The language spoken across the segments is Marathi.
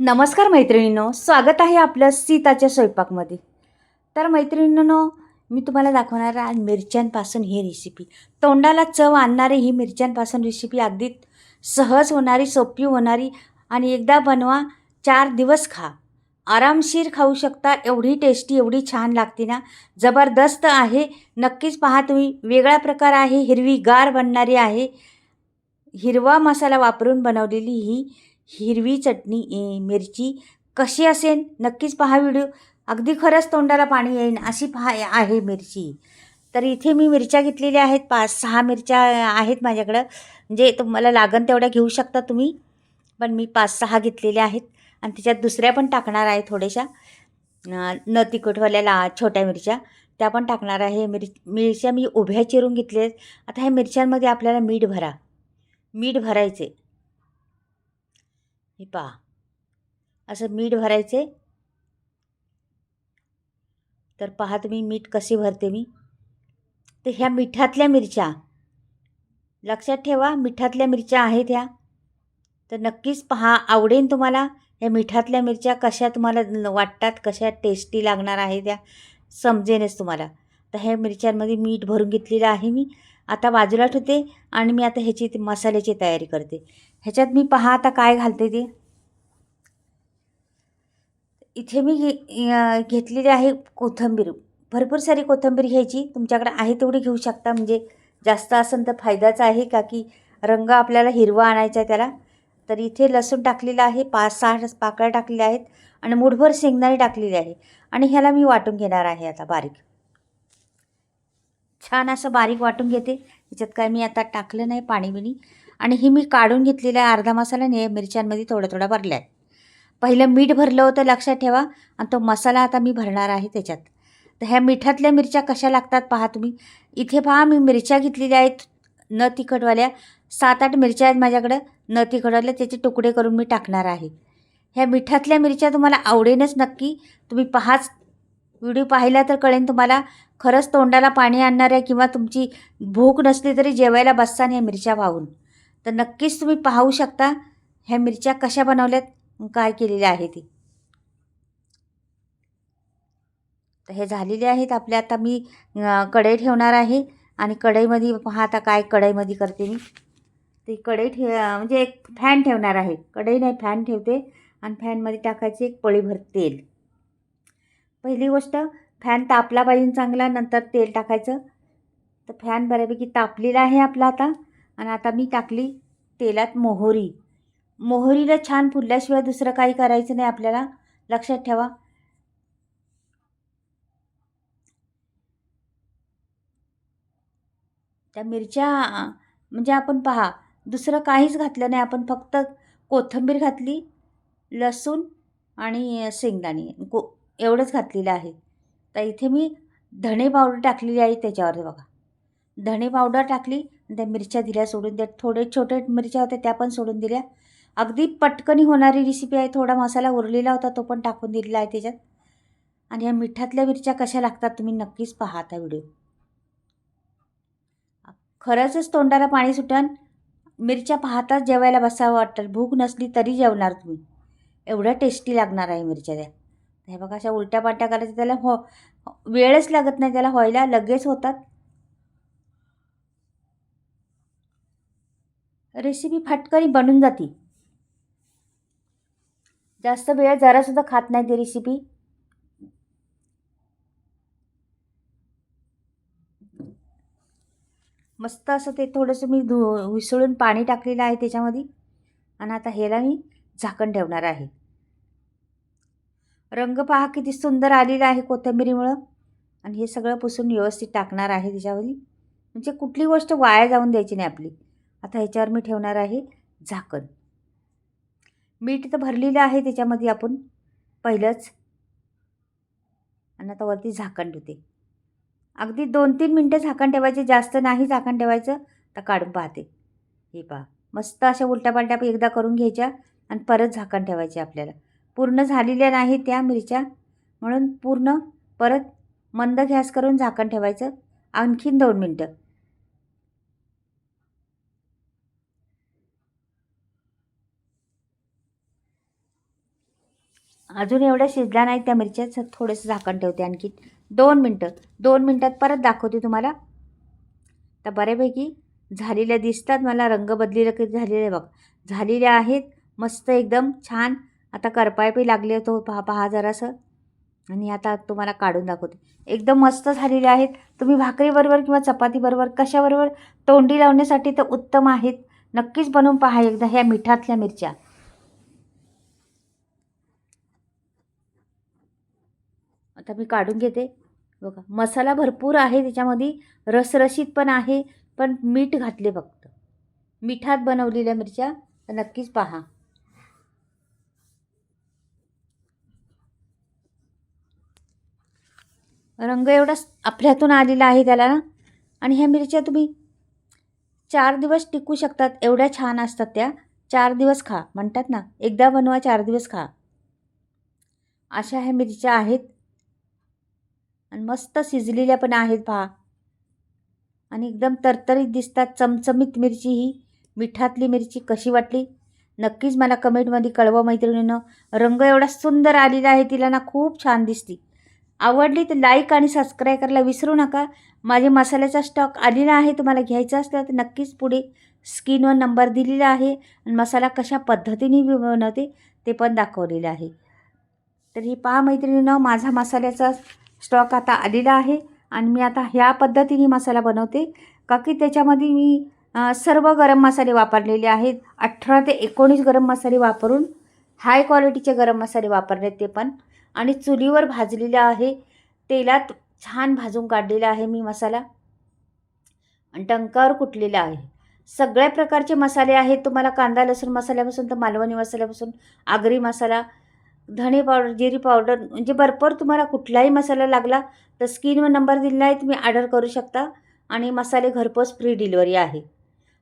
नमस्कार मैत्रिणींनो, स्वागत आहे आपलं सीताच्या स्वयंपाकमध्ये. तर मैत्रिणींनो, मी तुम्हाला दाखवणार आहे आज मिरच्यांपासून ही रेसिपी. तोंडाला चव आणणारी ही मिरच्यांपासून रेसिपी अगदी सहज होणारी, सोपी होणारी आणि एकदा बनवा 4 दिवस खा. आरामशीर खाऊ शकता. एवढी टेस्टी, एवढी छान लागते ना, जबरदस्त आहे. नक्कीच पहा तुम्ही. वेगळा प्रकार आहे, हिरवीगार बनणारी आहे. हिरवा मसाला वापरून बनवलेली ही हिरवी चटणी मिरची कशी असेल नक्कीच पहा व्हिडिओ. अगदी खरंच तोंडाला पाणी येईन अशी पहा आहे मिरची. तर इथे मी मिरच्या घेतलेल्या आहेत, 5-6 मिरच्या आहेत माझ्याकडं. म्हणजे तुम्हाला लागन तेवढ्या घेऊ शकता तुम्ही, पण मी 5-6 घेतलेल्या आहेत. आणि त्याच्यात दुसऱ्या पण टाकणार आहे थोड्याशा न तिखटवाल्या छोट्या मिरच्या, त्या पण टाकणार आहे. मिरच्या मी उभ्या चिरून घेतल्या आहेत. आता ह्या मिरच्यांमध्ये आपल्याला मीठ भरायचे. हे पहा, असं मीठ भरायचे. तर पहा तुम्ही मीठ कसे भरते मी. तर ह्या मिठातल्या मिरच्या लक्षात ठेवा, मिठातल्या मिरच्या आहेत ह्या. तर नक्कीच पहा, आवडेल तुम्हाला. ह्या मिठातल्या मिरच्या कशा तुम्हाला वाटतात, कशा टेस्टी लागणार आहे त्या समजेनच तुम्हाला. तर ह्या मिरच्यांमध्ये मीठ भरून घेतलेलं आहे मी. आता बाजूला ठेवते आणि मी आता ह्याची मसाल्याची तयारी करते. ह्याच्यात मी पहा आता काय घालते ते. इथे मी घेतलेली आहे कोथिंबीर. भरपूर सारी कोथिंबीर घ्यायची. तुमच्याकडे आहे तेवढी घेऊ शकता. म्हणजे जास्त असेल तर फायदाच आहे, का की रंग आपल्याला हिरवा आणायचा आहे त्याला. तर इथे लसूण टाकलेलं आहे, 5-6 पाकळ्या टाकलेल्या आहेत आणि मुठभर शेंगदाणे टाकलेले आहे. आणि ह्याला मी वाटून घेणार आहे आता बारीक. छान असं बारीक वाटून घेते. त्याच्यात काय मी आता टाकलं नाही पाणी बिणी. आणि ही मी काढून घेतलेला आहे अर्धा मसाला आणि मिरच्यांमध्ये थोडा थोडा भरला आहे. पहिलं मीठ भरलं होतं लक्षात ठेवा. आणि तो मसाला आता मी भरणार आहे त्याच्यात. तर ह्या मिठातल्या मिरच्या कशा लागतात पहा तुम्ही. इथे पहा मी मिरच्या घेतलेल्या आहेत न तिखटवाल्या. 7-8 मिरच्या आहेत माझ्याकडं न तिखटवाल्या. त्याचे तुकडे करून मी टाकणार आहे. ह्या मिठातल्या मिरच्या तुम्हाला आवडेनच नक्की. तुम्ही पहाच, व्हिडिओ पाहिला तर कळेन तुम्हाला. खरंच तोंडाला पाणी आणणार आहे, किंवा तुमची भूक नसली तरी जेवायला बसताना ह्या मिरच्या पाहून. तर नक्कीच तुम्ही पाहू शकता ह्या मिरच्या कशा बनवल्यात, काय केलेले आहे ते. तर हे झालेले आहेत आपले. आता मी कढई ठेवणार आहे आणि कढईमध्ये पहा आता काय कढईमध्ये करते मी. ती कढई म्हणजे एक फॅन ठेवणार आहे. कढई नाही, फॅन ठेवते आणि फॅनमध्ये टाकायचे एक पळीभर तेल. पहिली गोष्ट, फॅन तापला पाहिजे चांगला, नंतर तेल टाकायचं. तर फॅन बऱ्यापैकी तापलेला आहे आपला आता. आणि आता मी टाकली तेलात मोहरी. मोहरीला छान फुलल्याशिवाय दुसरं काही करायचं नाही आपल्याला, लक्षात ठेवा. त्या मिरच्या म्हणजे आपण पहा, दुसरं काहीच घातलं नाही आपण, फक्त कोथिंबीर घातली, लसूण आणि शेंगदाणे एवढंच घातलेलं आहे. तर इथे मी धणे पावडर टाकलेली आहे त्याच्यावर बघा. धणे पावडर टाकली आणि त्या मिरच्या दिल्या सोडून. त्या थोडे छोटे मिरच्या होत्या त्या पण सोडून दिल्या. अगदी पटकनी होणारी रेसिपी आहे. थोडा मसाला उरलेला होता तो पण टाकून दिलेला आहे त्याच्यात. आणि ह्या मिठातल्या मिरच्या कशा लागतात तुम्ही नक्कीच पहा आता व्हिडिओ. खरंचच तोंडाला पाणी सुटन. मिरच्या पाहताच जेवायला बसावं वाटतं. भूक नसली तरी जेवणार तुम्ही, एवढ्या टेस्टी लागणार आहे मिरच्या त्या. हे बघा, अशा उलट्या पाट्या करायच्या, त्याला वेळच लागत नाही त्याला व्हायला, लगेच होतात. रेसिपी फटकनी बनून जाती. जास्त वेळ जरासुद्धा खात नाही ती रेसिपी. मस्त असं ते थोडंसं मी विसळून पाणी टाकलेलं आहे त्याच्यामध्ये. आणि आता ह्याला मी झाकण ठेवणार आहे. रंग पहा किती सुंदर आलेला आहे कोथिंबिरीमुळं. आणि हे सगळं पुसून व्यवस्थित टाकणार आहे त्याच्यामध्ये. म्हणजे कुठली गोष्ट वाया जाऊन द्यायची नाही आपली. आता ह्याच्यावर मी ठेवणार आहे झाकण. मीठ तर भरलेलं आहे त्याच्यामध्ये आपण पहिलंच. आणि आता वरती झाकण ठेवते. अगदी 2-3 मिनटं झाकण ठेवायचे, जास्त नाही झाकण ठेवायचं. तर काढून पाहते. हे पहा, मस्त अशा उलट्या एकदा करून घ्यायच्या आणि परत झाकण ठेवायचे आपल्याला. पूर्ण झालेल्या नाही त्या मिरच्या, म्हणून पूर्ण परत मंद गॅस करून झाकण ठेवायचं आणखीन 2 मिनटं. अजून एवढ्या शिजल्या नाहीत त्या मिरच्या, थोडंसं झाकण ठेवते आणखी 2 मिनटं. 2 मिनटात परत दाखवते तुम्हाला. तर बऱ्यापैकी झालेल्या दिसतात मला, रंग बदलेलं की झालेले आहे बघा, झालेल्या आहेत मस्त एकदम छान. आता करपायपी लागले तो पहा जरासं. आणि आता तुम्हाला काढून दाखवते. एकदम मस्त झालेले आहेत. तुम्ही भाकरीबरोबर किंवा चपातीबरोबर कशाबरोबर तोंडी लावण्यासाठी तर उत्तम आहेत. नक्कीच बनवून पहा एकदा ह्या मिठातल्या मिरच्या. आता मी काढून घेते. बघा मसाला भरपूर आहे त्याच्यामध्ये, रसरशीत पण आहे, पण मीठ घातले फक्त. मिठात बनवलेल्या मिरच्या तर नक्कीच पहा. रंग एवढा आपल्या हातून आलेला आहे त्याला ना. आणि ह्या मिरच्या तुम्ही 4 दिवस टिकू शकतात, एवढ्या छान असतात त्या. 4 दिवस खा म्हणतात ना, एकदा बनवा 4 दिवस खा, अशा ह्या मिरच्या आहेत. आणि मस्त शिजलेल्या पण आहेत पहा. आणि एकदम तरतरीत दिसतात. चमचमीत मिरची ही मिठातली मिरची कशी वाटली नक्कीच मला कमेंटमध्ये कळवा मैत्रिणींनो. रंग एवढा सुंदर आलेला आहे, तिला ना खूप छान दिसती. आवडली तर लाईक आणि सबस्क्राईब करायला विसरू नका. माझे मसाल्याचा स्टॉक आलेला आहे, तुम्हाला घ्यायचा असला तर नक्कीच पुढे स्क्रीनवर नंबर दिलेला आहे. आणि मसाला कशा पद्धतीने बनवते ते पण दाखवलेलं आहे. तर ही पहा मैत्रिणींनो, माझा मसाल्याचा स्टॉक आता आलेला आहे. आणि मी आता ह्या पद्धतीने मसाला बनवते का की त्याच्यामध्ये मी सर्व गरम मसाले वापरलेले आहेत. 18 ते 19 गरम मसाले वापरून हाय क्वालिटीचे गरम मसाले वापरले ते पण. आणि चुलीवर भाजलेला आहे, तेलात छान भाजून काढलेला आहे मी मसाला. आणि टंकावर कुटलेला आहे. सगळ्या प्रकारचे मसाले आहेत. तुम्हाला कांदा लसूण मसाल्यापासून तर मालवणी मसाल्यापासून आगरी मसाला, धणे पावडर, जिरी पावडर, म्हणजे भरपूर तुम्हाला कुठलाही मसाला लागला तर स्क्रीनवर नंबर दिलेला आहे, तुम्ही ऑर्डर करू शकता. आणि मसाले घरपोच फ्री डिलिव्हरी आहे.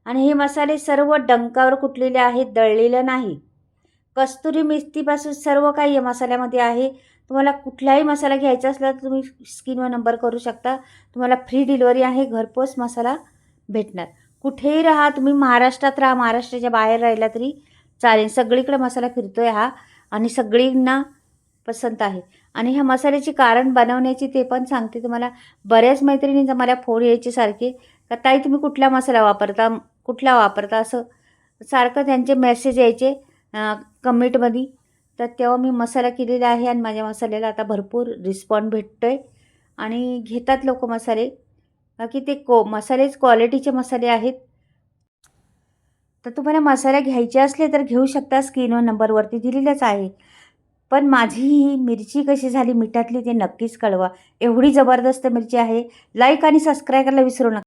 आणि हे मसाले सर्व डंकावर कुटलेले आहेत, दळलेलं नाही. कस्तुरी मेथीपासून सर्व काही या मसाल्यामध्ये आहे. तुम्हाला कुठलाही मसाला घ्यायचा असला तर तुम्ही स्क्रीनवर नंबर करू शकता. तुम्हाला फ्री डिलिव्हरी आहे, घरपोच मसाला भेटणार. कुठेही राहा तुम्ही, महाराष्ट्रात राहा, महाराष्ट्राच्या बाहेर राहिला तरी चालेल, सगळीकडे मसाला फिरतो आहे हा. आणि सगळींना पसंत आहे. आणि ह्या मसाल्याची कारण बनवण्याची ते पण सांगते तुम्हाला. बऱ्याच मैत्रिणींचा मला फोन यायचे सारखे का ताई तुम्ही कुठला मसाला वापरता, कुठला वापरता, असं सारखं त्यांचे मेसेज यायचे कमेंटमध्ये. तर तेव्हा मी मसाला केलेला आहे आणि माझ्या मसाल्याला आता भरपूर रिस्पॉन्स भेटतो आहे. आणि घेतात लोक मसाले की ते मसालेच क्वालिटीचे मसाले आहेत. तर तुम्हाला मसाले घ्यायचे असले तर घेऊ शकता, स्क्रीनवर नंबरवरती दिलेलाच आहे. पण माझी ही मिरची कशी झाली मिठातली ते नक्कीच कळवा. एवढी जबरदस्त मिरची आहे. लाईक आणि सबस्क्राईब करायला विसरू नका.